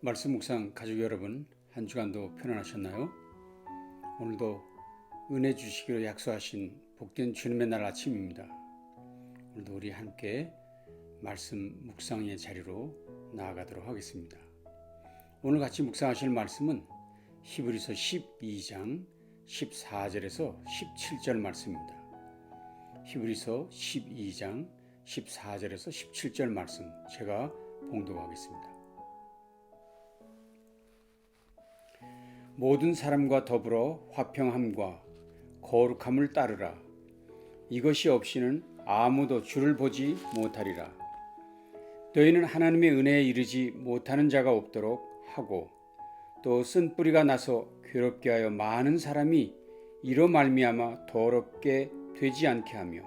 말씀 묵상 가족 여러분, 한 주간도 편안하셨나요? 오늘도 은혜 주시기로 약속하신 복된 주님의 날 아침입니다. 오늘도 우리 함께 말씀 묵상의 자리로 나아가도록 하겠습니다. 오늘 같이 묵상하실 말씀은 히브리서 12장 14절에서 17절 말씀입니다. 히브리서 12장 14절에서 17절 말씀 제가 봉독하겠습니다. 모든 사람과 더불어 화평함과 거룩함을 따르라. 이것이 없이는 아무도 주를 보지 못하리라. 너희는 하나님의 은혜에 이르지 못하는 자가 없도록 하고 또 쓴 뿌리가 나서 괴롭게 하여 많은 사람이 이로 말미암아 더럽게 되지 않게 하며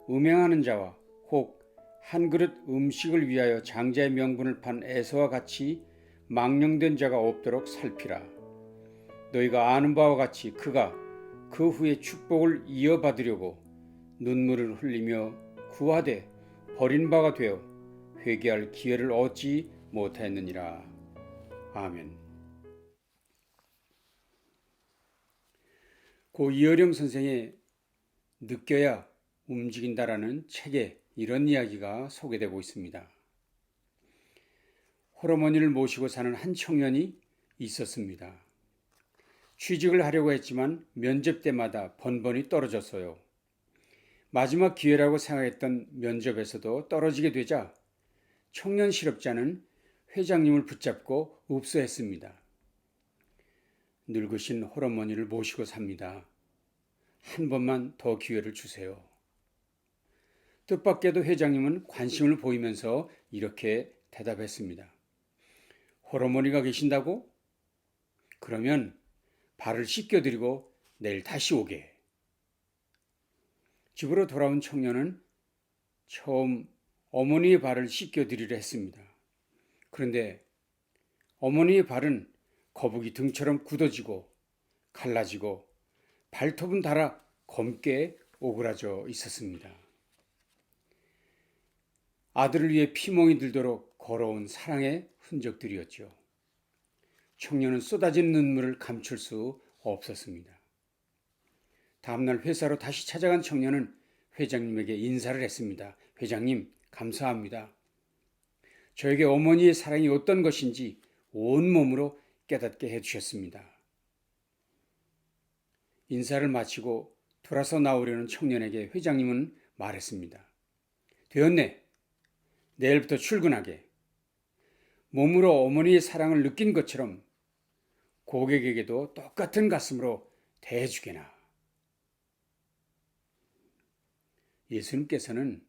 음행하는 자와 혹 한 그릇 음식을 위하여 장자의 명분을 판 에서와 같이 망령된 자가 없도록 살피라. 너희가 아는 바와 같이 그가 그 후에 축복을 이어받으려고 눈물을 흘리며 구하되 버린 바가 되어 회개할 기회를 얻지 못하였느니라. 아멘. 고 이어령 선생의 느껴야 움직인다라는 책에 이런 이야기가 소개되고 있습니다. 홀어머니를 모시고 사는 한 청년이 있었습니다. 취직을 하려고 했지만 면접 때마다 번번이 떨어졌어요. 마지막 기회라고 생각했던 면접에서도 떨어지게 되자 청년 실업자는 회장님을 붙잡고 읍소했습니다. 늙으신 홀어머니를 모시고 삽니다. 한 번만 더 기회를 주세요. 뜻밖에도 회장님은 관심을 보이면서 이렇게 대답했습니다. 홀어머니가 계신다고? 그러면 발을 씻겨드리고 내일 다시 오게. 집으로 돌아온 청년은 처음 어머니의 발을 씻겨드리려 했습니다. 그런데 어머니의 발은 거북이 등처럼 굳어지고 갈라지고 발톱은 닳아 검게 오그라져 있었습니다. 아들을 위해 피멍이 들도록 걸어온 사랑의 흔적들이었죠. 청년은 쏟아진 눈물을 감출 수 없었습니다. 다음날 회사로 다시 찾아간 청년은 회장님에게 인사를 했습니다. 회장님, 감사합니다. 저에게 어머니의 사랑이 어떤 것인지 온몸으로 깨닫게 해주셨습니다. 인사를 마치고 돌아서 나오려는 청년에게 회장님은 말했습니다. 되었네. 내일부터 출근하게. 몸으로 어머니의 사랑을 느낀 것처럼 고객에게도 똑같은 가슴으로 대해주게나. 예수님께서는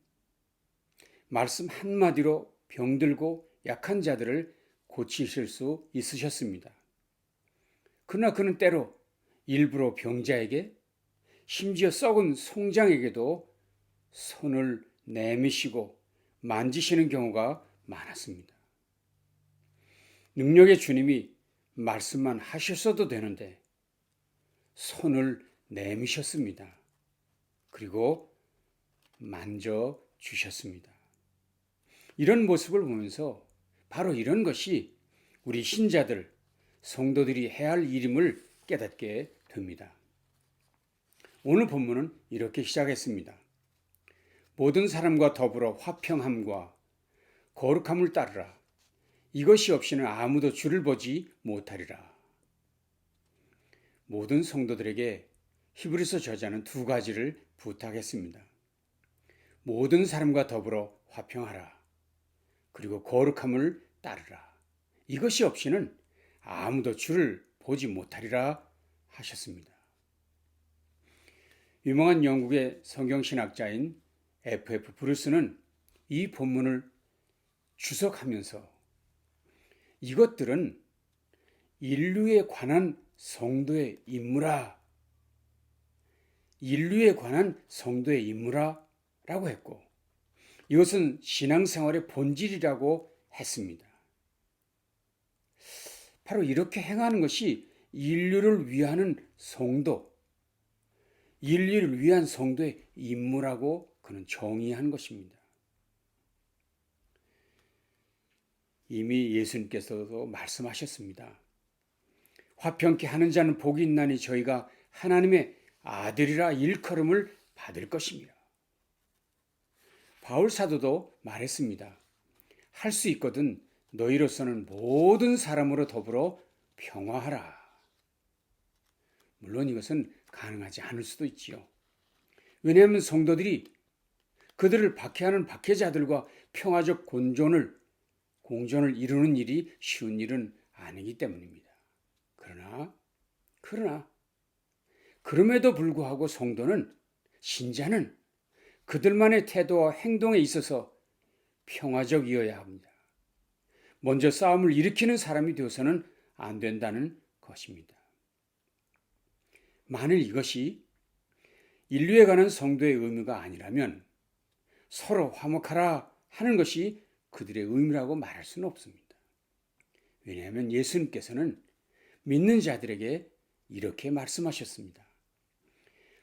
말씀 한마디로 병들고 약한 자들을 고치실 수 있으셨습니다. 그러나 그는 때로 일부러 병자에게 심지어 썩은 송장에게도 손을 내미시고 만지시는 경우가 많았습니다. 능력의 주님이 말씀만 하셨어도 되는데 손을 내미셨습니다. 그리고 만져주셨습니다. 이런 모습을 보면서 바로 이런 것이 우리 신자들, 성도들이 해야 할 일임을 깨닫게 됩니다. 오늘 본문은 이렇게 시작했습니다. 모든 사람과 더불어 화평함과 거룩함을 따르라. 이것이 없이는 아무도 주를 보지 못하리라. 모든 성도들에게 히브리서 저자는 두 가지를 부탁했습니다. 모든 사람과 더불어 화평하라. 그리고 거룩함을 따르라. 이것이 없이는 아무도 주를 보지 못하리라 하셨습니다. 유명한 영국의 성경신학자인 F.F. 브루스는 이 본문을 주석하면서 이것들은 인류에 관한 성도의 임무라, 인류에 관한 성도의 임무라 라고 했고 이것은 신앙생활의 본질이라고 했습니다. 바로 이렇게 행하는 것이 인류를 위하는 성도, 인류를 위한 성도의 임무라고 그는 정의한 것입니다. 이미 예수님께서도 말씀하셨습니다. 화평케 하는 자는 복이 있나니 저희가 하나님의 아들이라 일컬음을 받을 것입니다. 바울 사도도 말했습니다. 할 수 있거든 너희로서는 모든 사람으로 더불어 평화하라. 물론 이것은 가능하지 않을 수도 있지요. 왜냐하면 성도들이 그들을 박해하는 박해자들과 평화적 공존을 이루는 일이 쉬운 일은 아니기 때문입니다. 그러나 그럼에도 불구하고 성도는, 신자는 그들만의 태도와 행동에 있어서 평화적이어야 합니다. 먼저 싸움을 일으키는 사람이 되어서는 안 된다는 것입니다. 만일 이것이 인류에 관한 성도의 의무가 아니라면 서로 화목하라 하는 것이 그들의 의무라고 말할 수는 없습니다. 왜냐하면 예수님께서는 믿는 자들에게 이렇게 말씀하셨습니다.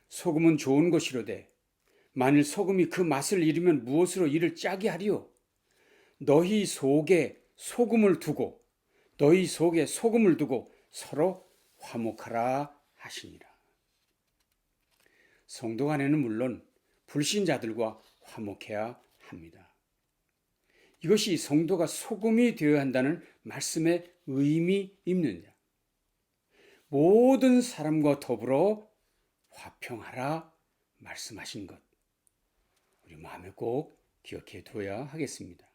소금은 좋은 것이로되 만일 소금이 그 맛을 잃으면 무엇으로 이를 짜게 하리요? 너희 속에 소금을 두고 서로 화목하라 하시니라. 성도 간에는 물론 불신자들과 화목해야 합니다. 이것이 성도가 소금이 되어야 한다는 말씀의 의미입니다. 모든 사람과 더불어 화평하라 말씀하신 것, 우리 마음에 꼭 기억해 둬야 하겠습니다.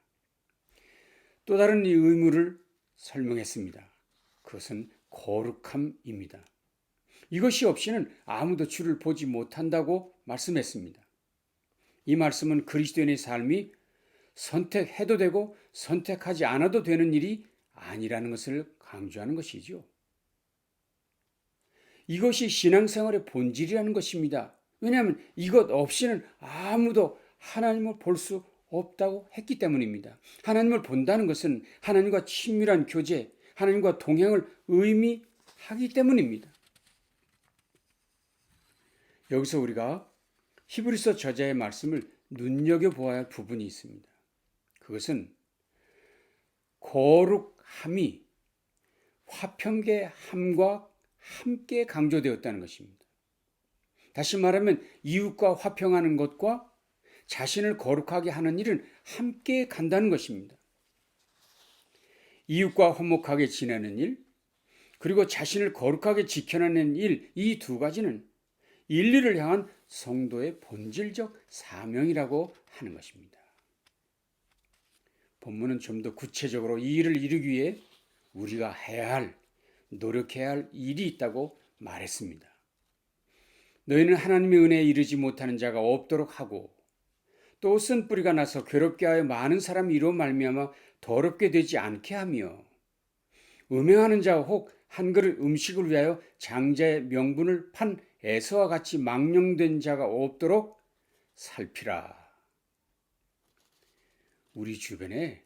또 다른 이 의무를 설명했습니다. 그것은 거룩함입니다. 이것이 없이는 아무도 주를 보지 못한다고 말씀했습니다. 이 말씀은 그리스도인의 삶이 선택해도 되고 선택하지 않아도 되는 일이 아니라는 것을 강조하는 것이죠. 이것이 신앙생활의 본질이라는 것입니다. 왜냐하면 이것 없이는 아무도 하나님을 볼 수 없다고 했기 때문입니다. 하나님을 본다는 것은 하나님과 친밀한 교제, 하나님과 동행을 의미하기 때문입니다. 여기서 우리가 히브리서 저자의 말씀을 눈여겨보아야 할 부분이 있습니다. 그것은 거룩함이 화평의 함과 함께 강조되었다는 것입니다. 다시 말하면 이웃과 화평하는 것과 자신을 거룩하게 하는 일은 함께 간다는 것입니다. 이웃과 화목하게 지내는 일, 그리고 자신을 거룩하게 지켜내는 일, 이 두 가지는 인류를 향한 성도의 본질적 사명이라고 하는 것입니다. 본문은 좀 더 구체적으로 이 일을 이루기 위해 우리가 노력해야 할 일이 있다고 말했습니다. 너희는 하나님의 은혜에 이르지 못하는 자가 없도록 하고 또 쓴뿌리가 나서 괴롭게 하여 많은 사람이 이로 말미암아 더럽게 되지 않게 하며 음행하는 자와 혹 한 그릇 음식을 위하여 장자의 명분을 판 에서와 같이 망령된 자가 없도록 살피라. 우리 주변에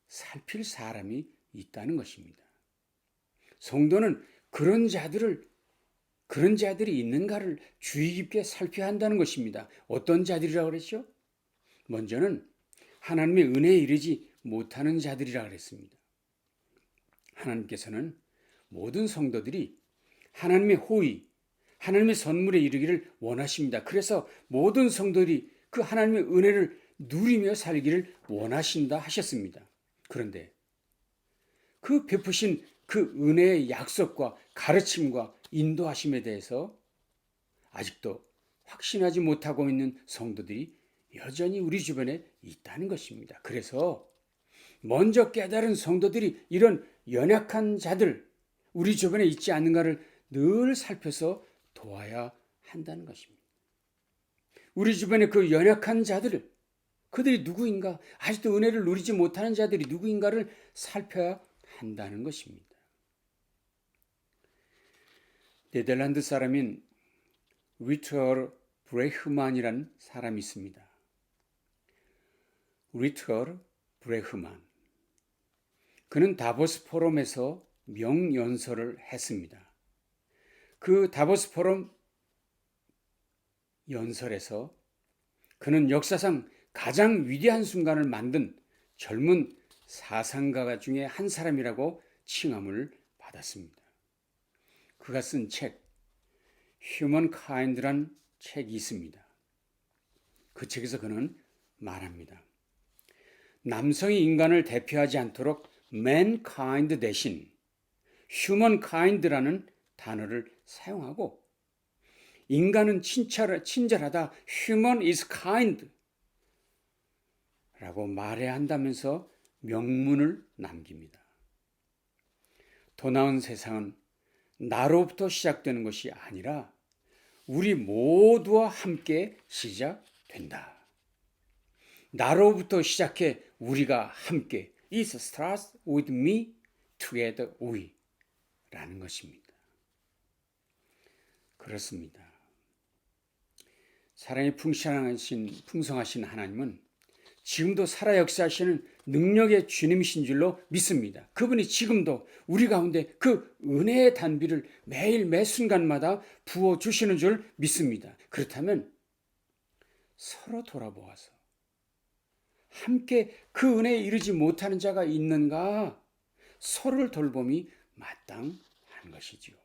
살필 사람이 있다는 것입니다. 성도는 그런 자들이 있는가를 주의 깊게 살펴야 한다는 것입니다. 어떤 자들이라고 그랬죠? 먼저는 하나님의 은혜에 이르지 못하는 자들이라고 그랬습니다. 하나님께서는 모든 성도들이 하나님의 호의, 하나님의 선물에 이르기를 원하십니다. 그래서 모든 성도들이 그 하나님의 은혜를 누리며 살기를 원하신다 하셨습니다. 그런데 그 베푸신 그 은혜의 약속과 가르침과 인도하심에 대해서 아직도 확신하지 못하고 있는 성도들이 여전히 우리 주변에 있다는 것입니다. 그래서 먼저 깨달은 성도들이 이런 연약한 자들, 우리 주변에 있지 않는가를 늘 살펴서 도와야 한다는 것입니다. 우리 주변에 그 연약한 자들, 그들이 누구인가, 아직도 은혜를 누리지 못하는 자들이 누구인가를 살펴야 한다는 것입니다. 네덜란드 사람인 리트얼 브레흐만이라는 사람이 있습니다. 리트얼 브레흐만. 그는 다보스 포럼에서 명연설을 했습니다. 그 다보스 포럼 연설에서 그는 역사상 가장 위대한 순간을 만든 젊은 사상가 중에 한 사람이라고 칭함을 받았습니다. 그가 쓴 책 휴먼카인드란 책이 있습니다. 그 책에서 그는 말합니다. 남성이 인간을 대표하지 않도록 mankind 대신 humankind라는 단어를 사용하고 인간은 친절하다 human is kind 라고 말해야 한다면서 명문을 남깁니다. 더 나은 세상은 나로부터 시작되는 것이 아니라 우리 모두와 함께 시작된다. 나로부터 시작해 우리가 함께 It starts with me, together we 라는 것입니다. 그렇습니다. 사랑이 풍성하신 하나님은 지금도 살아 역사하시는 능력의 주님이신 줄로 믿습니다. 그분이 지금도 우리 가운데 그 은혜의 단비를 매일 매 순간마다 부어주시는 줄 믿습니다. 그렇다면 서로 돌아보아서 함께 그 은혜에 이르지 못하는 자가 있는가 서로를 돌봄이 마땅한 것이지요.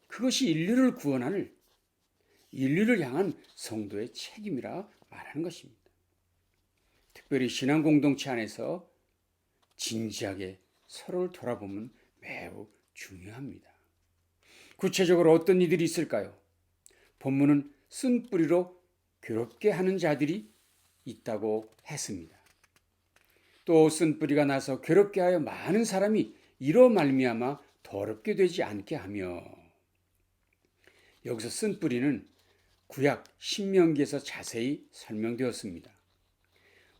그것이 인류를 향한 성도의 책임이라 말하는 것입니다. 특별히 신앙 공동체 안에서 진지하게 서로를 돌아보면 매우 중요합니다. 구체적으로 어떤 이들이 있을까요? 본문은 쓴뿌리로 괴롭게 하는 자들이 있다고 했습니다. 또 쓴뿌리가 나서 괴롭게 하여 많은 사람이 이로 말미암아 더럽게 되지 않게 하며 여기서 쓴뿌리는 구약 신명기에서 자세히 설명되었습니다.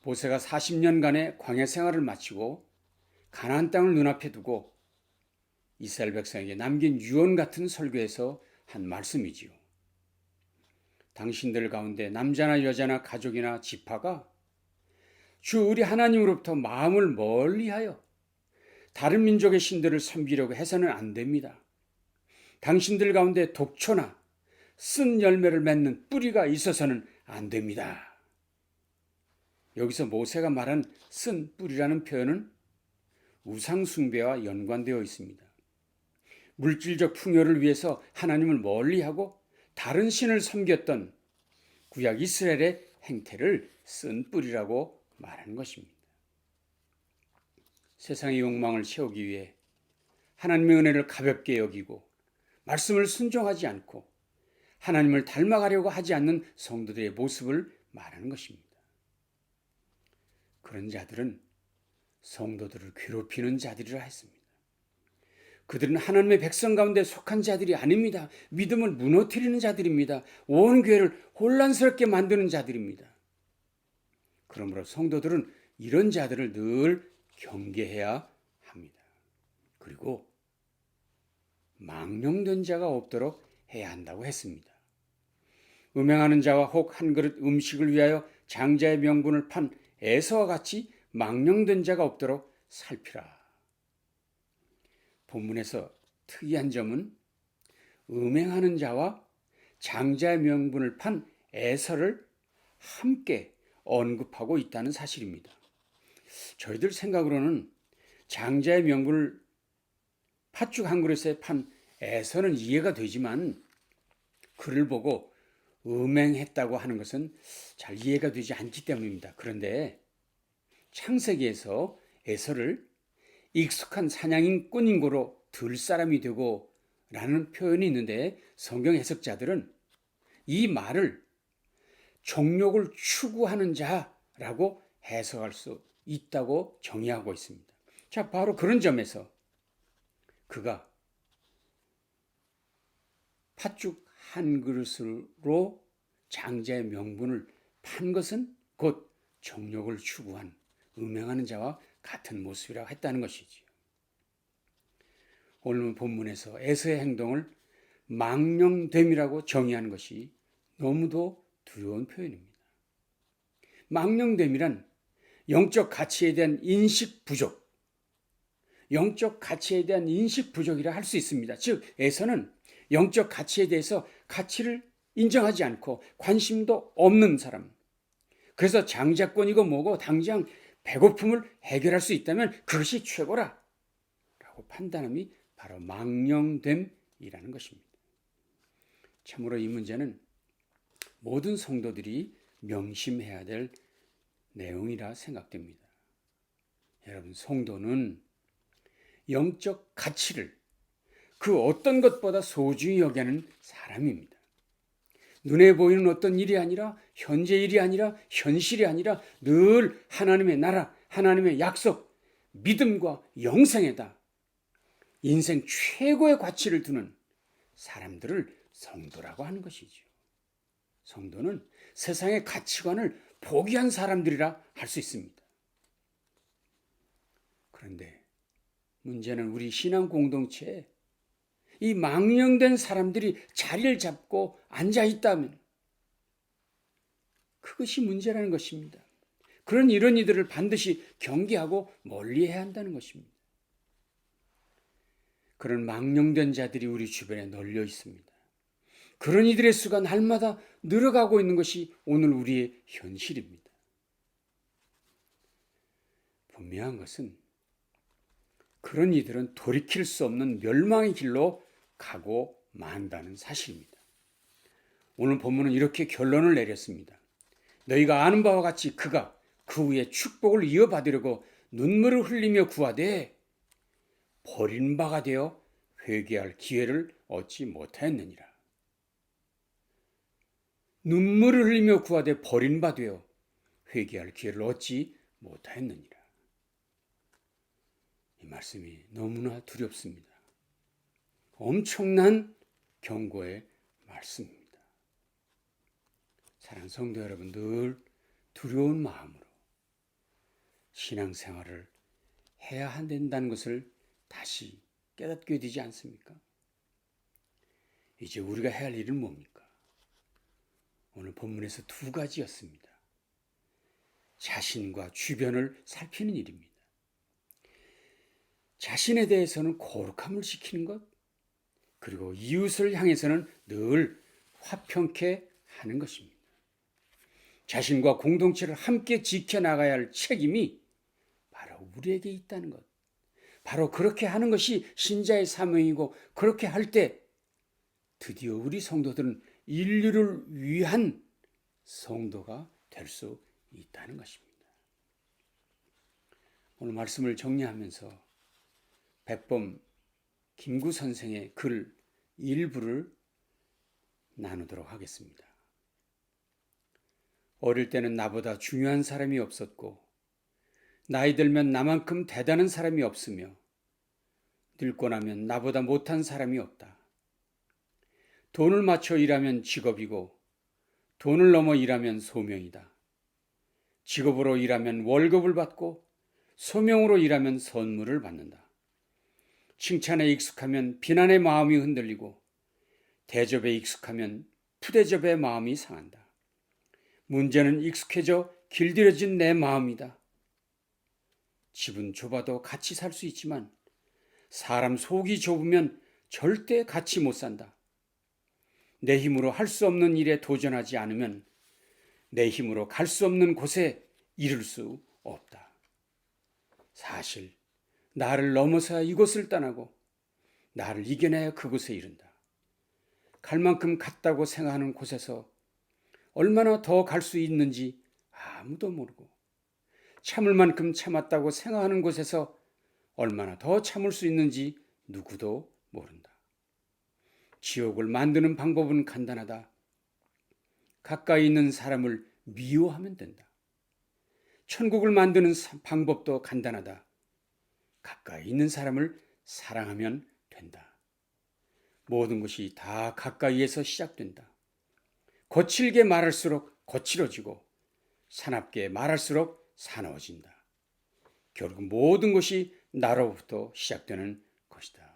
모세가 40년간의 광야 생활을 마치고 가나안 땅을 눈앞에 두고 이스라엘 백성에게 남긴 유언 같은 설교에서 한 말씀이지요. 당신들 가운데 남자나 여자나 가족이나 지파가 주 우리 하나님으로부터 마음을 멀리하여 다른 민족의 신들을 섬기려고 해서는 안 됩니다. 당신들 가운데 독초나 쓴 열매를 맺는 뿌리가 있어서는 안 됩니다. 여기서 모세가 말한 쓴 뿌리라는 표현은 우상숭배와 연관되어 있습니다. 물질적 풍요를 위해서 하나님을 멀리하고 다른 신을 섬겼던 구약 이스라엘의 행태를 쓴 뿌리라고 말하는 것입니다. 세상의 욕망을 채우기 위해 하나님의 은혜를 가볍게 여기고 말씀을 순종하지 않고 하나님을 닮아가려고 하지 않는 성도들의 모습을 말하는 것입니다. 그런 자들은 성도들을 괴롭히는 자들이라 했습니다. 그들은 하나님의 백성 가운데 속한 자들이 아닙니다. 믿음을 무너뜨리는 자들입니다. 온 교회를 혼란스럽게 만드는 자들입니다. 그러므로 성도들은 이런 자들을 늘 경계해야 합니다. 그리고 망령된 자가 없도록 해야 한다고 했습니다. 음행하는 자와 혹 한 그릇 음식을 위하여 장자의 명분을 판 에서와 같이 망령된 자가 없도록 살피라. 본문에서 특이한 점은 음행하는 자와 장자의 명분을 판 에서를 함께 언급하고 있다는 사실입니다. 저희들 생각으로는 장자의 명분을 팥죽 한 그릇에 판 에서는 이해가 되지만 그를 보고 음행했다고 하는 것은 잘 이해가 되지 않기 때문입니다. 그런데 창세기에서 에서를 익숙한 사냥인 꾼인고로 들 사람이 되고 라는 표현이 있는데 성경 해석자들은 이 말을 정욕을 추구하는 자라고 해석할 수 있다고 정의하고 있습니다. 자, 바로 그런 점에서 그가 팥죽 한 그릇으로 장자의 명분을 판 것은 곧 정욕을 추구한 음행하는 자와 같은 모습이라고 했다는 것이지요. 오늘 본문에서 에서의 행동을 망령됨이라고 정의하는 것이 너무도 두려운 표현입니다. 망령됨이란 영적 가치에 대한 인식 부족, 영적 가치에 대한 인식 부족이라 할 수 있습니다. 즉 에서는 영적 가치에 대해서 가치를 인정하지 않고 관심도 없는 사람. 그래서 장자권이고 뭐고 당장 배고픔을 해결할 수 있다면 그것이 최고라 라고 판단함이 바로 망령됨이라는 것입니다. 참으로 이 문제는 모든 성도들이 명심해야 될 내용이라 생각됩니다. 여러분, 성도는 영적 가치를 그 어떤 것보다 소중히 여기는 사람입니다. 눈에 보이는 어떤 일이 아니라, 현재 일이 아니라, 현실이 아니라 늘 하나님의 나라, 하나님의 약속, 믿음과 영생에다 인생 최고의 가치를 두는 사람들을 성도라고 하는 것이죠. 성도는 세상의 가치관을 포기한 사람들이라 할 수 있습니다. 그런데 문제는 우리 신앙 공동체에 이 망령된 사람들이 자리를 잡고 앉아 있다면 그것이 문제라는 것입니다. 그런 이런 이들을 반드시 경계하고 멀리해야 한다는 것입니다. 그런 망령된 자들이 우리 주변에 널려 있습니다. 그런 이들의 수가 날마다 늘어가고 있는 것이 오늘 우리의 현실입니다. 분명한 것은 그런 이들은 돌이킬 수 없는 멸망의 길로 가고 만다는 사실입니다. 오늘 본문은 이렇게 결론을 내렸습니다. 너희가 아는 바와 같이 그가 그 후에 축복을 이어받으려고 눈물을 흘리며 구하되 버린 바가 되어 회개할 기회를 얻지 못하였느니라. 눈물을 흘리며 구하되 버린 바 되어 회개할 기회를 얻지 못하였느니라. 이 말씀이 너무나 두렵습니다. 엄청난 경고의 말씀입니다. 사랑하는 성도 여러분, 늘 두려운 마음으로 신앙생활을 해야 된다는 것을 다시 깨닫게 되지 않습니까? 이제 우리가 해야 할 일은 뭡니까? 오늘 본문에서 두 가지였습니다. 자신과 주변을 살피는 일입니다. 자신에 대해서는 거룩함을 지키는 것, 그리고 이웃을 향해서는 늘 화평케 하는 것입니다. 자신과 공동체를 함께 지켜나가야 할 책임이 바로 우리에게 있다는 것. 바로 그렇게 하는 것이 신자의 사명이고, 그렇게 할 때 드디어 우리 성도들은 인류를 위한 성도가 될 수 있다는 것입니다. 오늘 말씀을 정리하면서 백범 김구 선생의 글 일부를 나누도록 하겠습니다. 어릴 때는 나보다 중요한 사람이 없었고 나이 들면 나만큼 대단한 사람이 없으며 늙고 나면 나보다 못한 사람이 없다. 돈을 맞춰 일하면 직업이고 돈을 넘어 일하면 소명이다. 직업으로 일하면 월급을 받고 소명으로 일하면 선물을 받는다. 칭찬에 익숙하면 비난의 마음이 흔들리고 대접에 익숙하면 푸대접의 마음이 상한다. 문제는 익숙해져 길들여진 내 마음이다. 집은 좁아도 같이 살 수 있지만 사람 속이 좁으면 절대 같이 못 산다. 내 힘으로 할 수 없는 일에 도전하지 않으면 내 힘으로 갈 수 없는 곳에 이를 수 없다. 사실 나를 넘어서야 이곳을 떠나고 나를 이겨내야 그곳에 이른다. 갈 만큼 갔다고 생각하는 곳에서 얼마나 더 갈 수 있는지 아무도 모르고 참을 만큼 참았다고 생각하는 곳에서 얼마나 더 참을 수 있는지 누구도 모른다. 지옥을 만드는 방법은 간단하다. 가까이 있는 사람을 미워하면 된다. 천국을 만드는 방법도 간단하다. 가까이 있는 사람을 사랑하면 된다. 모든 것이 다 가까이에서 시작된다. 거칠게 말할수록 거칠어지고 사납게 말할수록 사나워진다. 결국 모든 것이 나로부터 시작되는 것이다.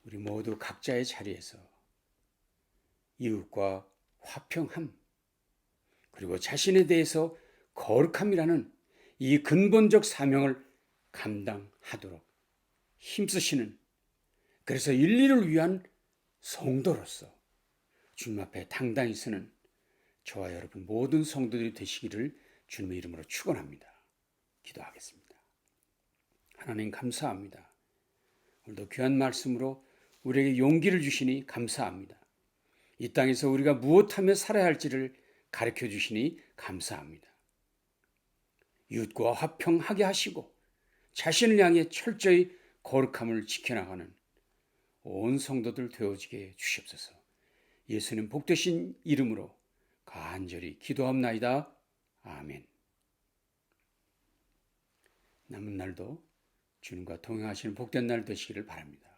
우리 모두 각자의 자리에서 이웃과 화평함, 그리고 자신에 대해서 거룩함이라는 이 근본적 사명을 감당하도록 힘쓰시는, 그래서 인류를 위한 성도로서 주님 앞에 당당히 서는 저와 여러분 모든 성도들이 되시기를 주님의 이름으로 축원합니다. 기도하겠습니다. 하나님 감사합니다. 오늘도 귀한 말씀으로 우리에게 용기를 주시니 감사합니다. 이 땅에서 우리가 무엇하며 살아야 할지를 가르쳐 주시니 감사합니다. 이웃과 화평하게 하시고 자신을 향해 철저히 거룩함을 지켜나가는 온 성도들 되어지게 주시옵소서. 예수님 복되신 이름으로 간절히 기도합나이다. 아멘. 남은 날도 주님과 동행하시는 복된 날 되시기를 바랍니다.